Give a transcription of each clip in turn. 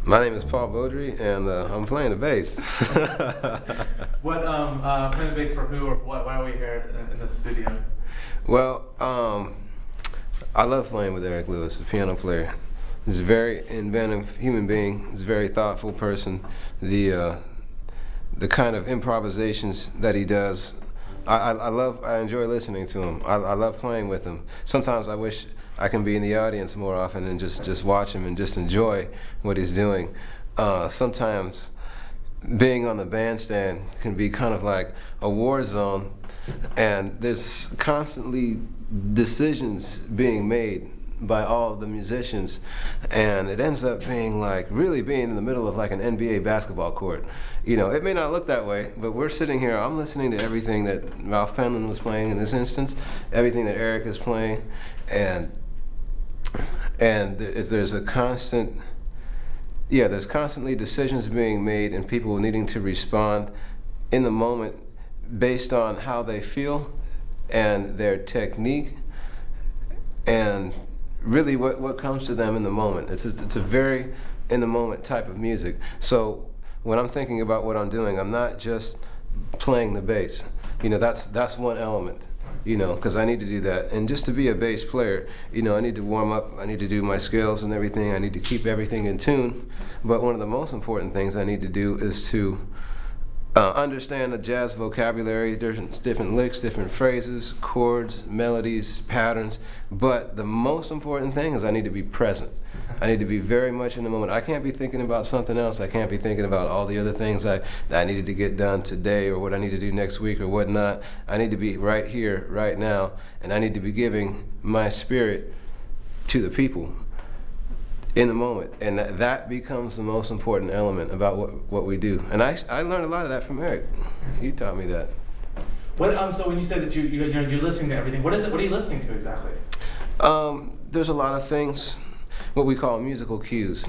My name is Paul Beaudry, and I'm playing the bass. What playing the bass for who or for what? Why are we here in the studio? Well, I love playing with Eric Lewis, the piano player. He's a very inventive human being. He's a very thoughtful person. The kind of improvisations that he does, I enjoy listening to him. I love playing with him. Sometimes I wish I can be in the audience more often and just watch him and just enjoy what he's doing. Sometimes being on the bandstand can be kind of like a war zone, and there's constantly decisions being made by all of the musicians, and it ends up being like really being in the middle of like an NBA basketball court. You know, it may not look that way, but we're sitting here, I'm listening to everything that Ralph Penland was playing in this instance, everything that Eric is playing, and there's a constant, there's constantly decisions being made and people needing to respond in the moment based on how they feel and their technique and really what comes to them in the moment. It's a very in the moment type of music. So when I'm thinking about what I'm doing, I'm not just playing the bass. You know, that's one element. You know, because I need to do that. And just to be a bass player, you know, I need to warm up, I need to do my scales and everything, I need to keep everything in tune. But one of the most important things I need to do is to understand the jazz vocabulary, different licks, different phrases, chords, melodies, patterns. But the most important thing is I need to be present. I need to be very much in the moment. I can't be thinking about something else. I can't be thinking about all the other things that I needed to get done today or what I need to do next week or whatnot. I need to be right here, right now, and I need to be giving my spirit to the people in the moment, and that becomes the most important element about what we do. And I learned a lot of that from Eric. He taught me that. What so when you say that you're listening to everything, what is it? What are you listening to exactly? There's a lot of things, what we call musical cues.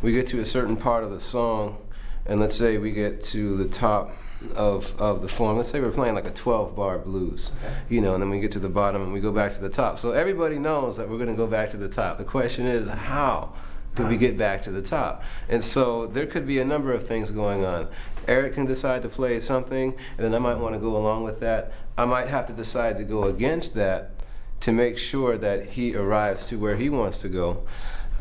We get to a certain part of the song, and let's say we get to the top of the form. Let's say we're playing like a 12-bar blues, you know, and then we get to the bottom and we go back to the top. So everybody knows that we're going to go back to the top. The question is, how do we get back to the top? And so there could be a number of things going on. Eric can decide to play something, and then I might want to go along with that. I might have to decide to go against that to make sure that he arrives to where he wants to go.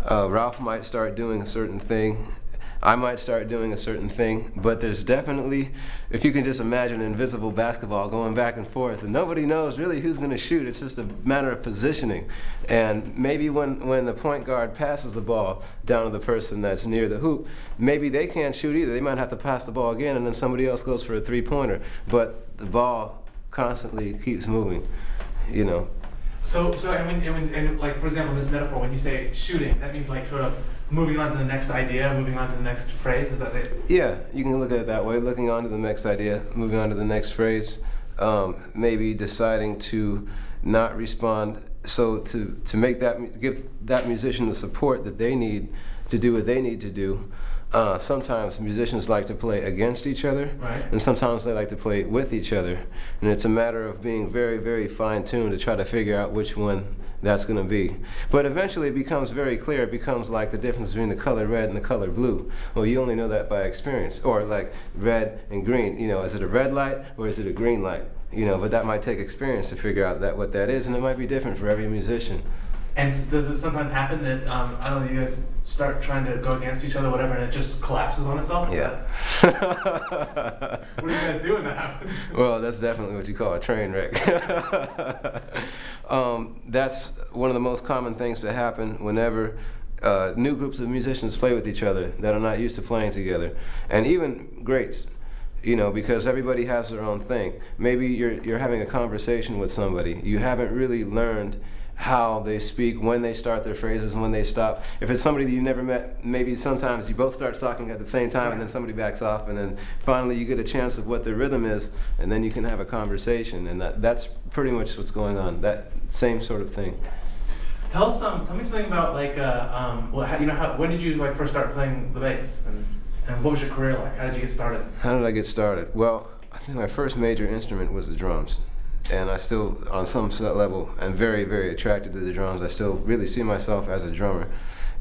Ralph might start doing a certain thing. I might start doing a certain thing, but there's definitely, if you can just imagine invisible basketball going back and forth, and nobody knows really who's going to shoot. It's just a matter of positioning. And maybe when the point guard passes the ball down to the person that's near the hoop, maybe they can't shoot either. They might have to pass the ball again, and then somebody else goes for a three-pointer. But the ball constantly keeps moving, you know. So and like for example, in this metaphor, when you say shooting, that means like sort of moving on to the next idea, moving on to the next phrase. Is that it? Yeah, you can look at it that way. Looking on to the next idea, moving on to the next phrase. Maybe deciding to not respond. So to give that musician the support that they need to do what they need to do. Sometimes musicians like to play against each other, right, and sometimes they like to play with each other. And it's a matter of being very, very fine-tuned to try to figure out which one that's going to be. But eventually it becomes very clear. It becomes like the difference between the color red and the color blue. Well, you only know that by experience. Or like red and green. You know, is it a red light or is it a green light? You know, but that might take experience to figure out what that is, and it might be different for every musician. And does it sometimes happen that, I don't know, you guys start trying to go against each other, whatever, and it just collapses on itself? Yeah. What do you guys do when that happens? Well, that's definitely what you call a train wreck. That's one of the most common things to happen whenever new groups of musicians play with each other that are not used to playing together. And even greats, you know, because everybody has their own thing. Maybe you're having a conversation with somebody. You haven't really learned how they speak, when they start their phrases and when they stop. If it's somebody that you never met, maybe sometimes you both start talking at the same time and then somebody backs off, and then finally you get a chance of what their rhythm is, and then you can have a conversation, and that's pretty much what's going on, that same sort of thing. Tell me something about like, when did you like first start playing the bass, and what was your career like? How did you get started? How did I get started? Well, I think my first major instrument was the drums. And I still, on some level, am very, very attracted to the drums. I still really see myself as a drummer.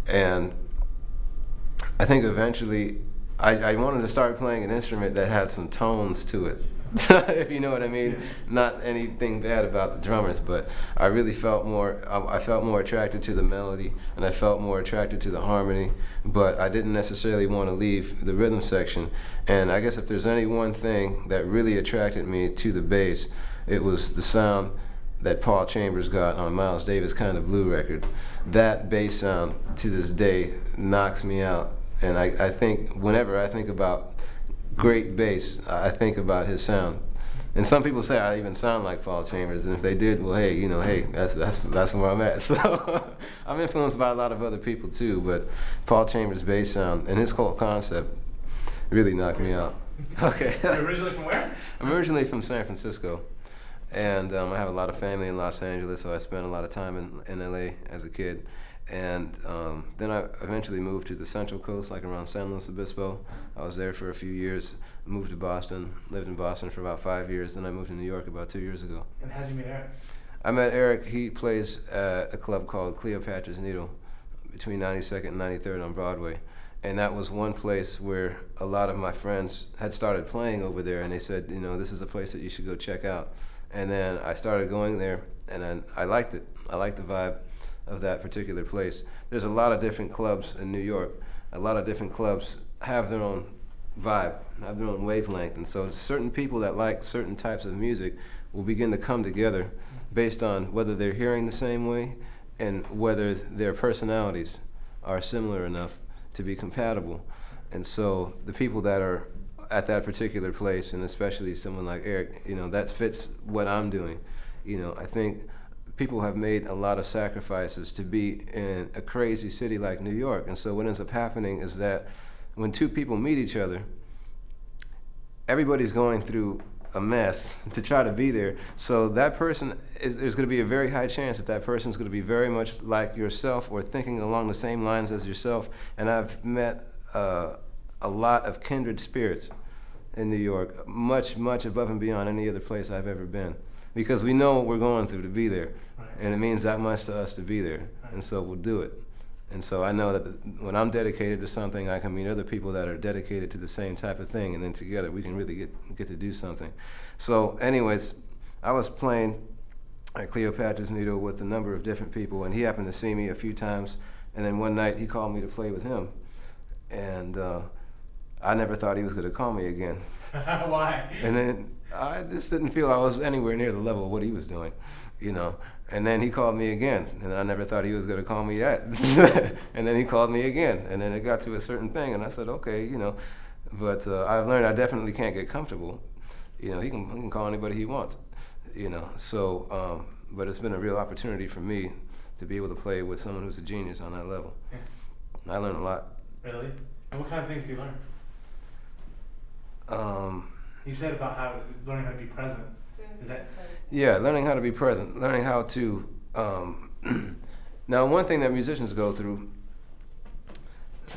And I think eventually I wanted to start playing an instrument that had some tones to it. If you know what I mean. Yeah. Not anything bad about the drummers, but I really felt I felt more attracted to the melody, and I felt more attracted to the harmony, but I didn't necessarily want to leave the rhythm section. And I guess if there's any one thing that really attracted me to the bass, it was the sound that Paul Chambers got on Miles Davis' Kind of Blue record. That bass sound to this day knocks me out. And I think whenever I think about great bass, I think about his sound. And some people say I even sound like Paul Chambers, and if they did, well, hey, that's where I'm at. So I'm influenced by a lot of other people too, but Paul Chambers' bass sound and his whole concept really knocked me out. Okay. You're originally from where? I'm originally from San Francisco, and I have a lot of family in Los Angeles, so I spent a lot of time in LA as a kid. And then I eventually moved to the Central Coast, like around San Luis Obispo. I was there for a few years, moved to Boston, lived in Boston for about 5 years, then I moved to New York about 2 years ago. And how'd you meet Eric? I met Eric, he plays at a club called Cleopatra's Needle between 92nd and 93rd on Broadway. And that was one place where a lot of my friends had started playing over there, and they said, this is a place that you should go check out. And then I started going there, and then I liked it. I liked the vibe of that particular place. There's a lot of different clubs in New York. A lot of different clubs have their own vibe, have their own wavelength, and so certain people that like certain types of music will begin to come together based on whether they're hearing the same way and whether their personalities are similar enough to be compatible. And so the people that are at that particular place, and especially someone like Eric, that fits what I'm doing. I think people have made a lot of sacrifices to be in a crazy city like New York. And so what ends up happening is that when two people meet each other, everybody's going through a mess to try to be there. So that person, there's going to be a very high chance that that person's going to be very much like yourself or thinking along the same lines as yourself. And I've met a lot of kindred spirits in New York, much, much above and beyond any other place I've ever been. Because we know what we're going through to be there. Right. And it means that much to us to be there. Right. And so we'll do it. And so I know that when I'm dedicated to something, I can meet other people that are dedicated to the same type of thing, and then together we can really get to do something. So anyways, I was playing at Cleopatra's Needle with a number of different people, and he happened to see me a few times, and then one night he called me to play with him. And I never thought he was going to call me again. Why? And then I just didn't feel I was anywhere near the level of what he was doing, And then he called me again, and I never thought he was going to call me yet. And then he called me again, and then it got to a certain thing, and I said, okay, But I've learned I definitely can't get comfortable. He can call anybody he wants, So, but it's been a real opportunity for me to be able to play with someone who's a genius on that level. I learned a lot. Really? And what kind of things do you learn? You said about learning how to be present. Is that? Yeah, learning how to be present, learning how to. Now, one thing that musicians go through,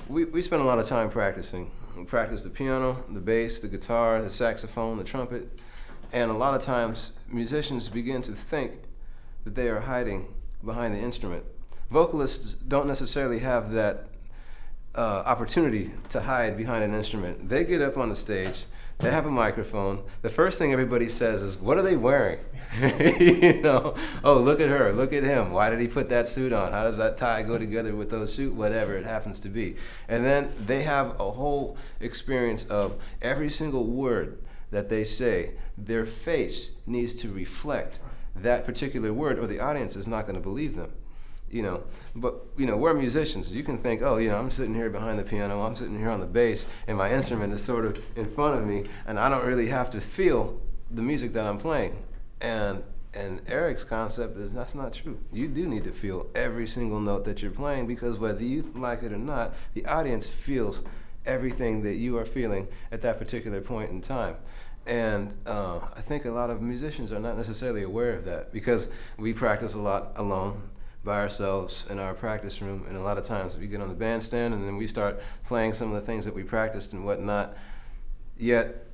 we spend a lot of time practicing. We practice the piano, the bass, the guitar, the saxophone, the trumpet, and a lot of times musicians begin to think that they are hiding behind the instrument. Vocalists don't necessarily have that opportunity to hide behind an instrument. They get up on the stage, they have a microphone. The first thing everybody says is, what are they wearing? Oh, look at her, look at him. Why did he put that suit on? How does that tie go together with those shoes? Whatever it happens to be. And then they have a whole experience of every single word that they say, their face needs to reflect that particular word, or the audience is not going to believe them. But we're musicians. You can think, I'm sitting here behind the piano, I'm sitting here on the bass, and my instrument is sort of in front of me, and I don't really have to feel the music that I'm playing. And Eric's concept is that's not true. You do need to feel every single note that you're playing, because whether you like it or not, the audience feels everything that you are feeling at that particular point in time. And I think a lot of musicians are not necessarily aware of that, because we practice a lot alone, by ourselves in our practice room, and a lot of times we get on the bandstand and then we start playing some of the things that we practiced and whatnot. Yet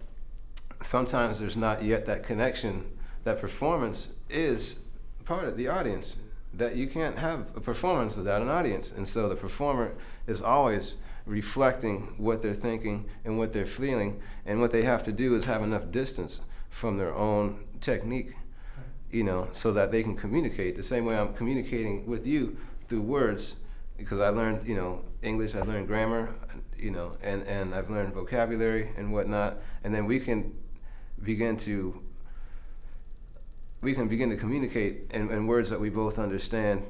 sometimes there's not yet that connection. That performance is part of the audience. that you can't have a performance without an audience. And so the performer is always reflecting what they're thinking and what they're feeling, and what they have to do is have enough distance from their own technique, you know, so that they can communicate the same way I'm communicating with you through words, because I learned, you know, English, I learned grammar, you know, and I've learned vocabulary and whatnot, and then we can begin to communicate in words that we both understand.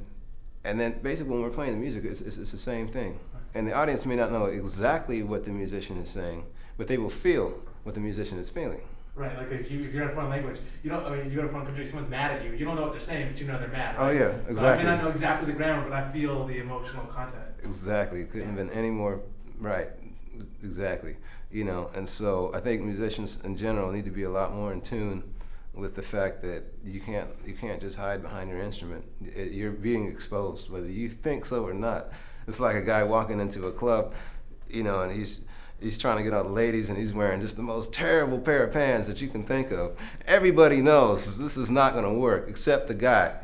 And then basically when we're playing the music, it's the same thing. And the audience may not know exactly what the musician is saying, but they will feel what the musician is feeling. Right, like if you're in a foreign language, you don't. I mean, you go to a foreign country, someone's mad at you. You don't know what they're saying, but you know they're mad. Right? Oh yeah, exactly. So I may not know exactly the grammar, but I feel the emotional content. Exactly. Couldn't have been any more right. Exactly. You know, and so I think musicians in general need to be a lot more in tune with the fact that you can't just hide behind your instrument. You're being exposed, whether you think so or not. It's like a guy walking into a club, you know, and he's trying to get all the ladies, and he's wearing just the most terrible pair of pants that you can think of. Everybody knows this is not going to work except the guy.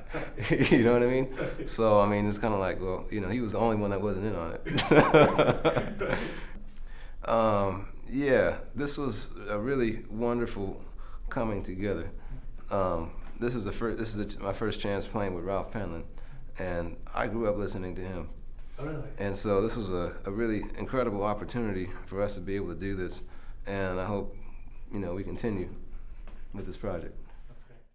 You know what I mean? So I mean, it's kind of like, well, you know, he was the only one that wasn't in on it. Yeah, this was a really wonderful coming together. This is my first chance playing with Ralph Penland, and I grew up listening to him. Oh, really? And so this was a really incredible opportunity for us to be able to do this, and I hope, you know, we continue with this project.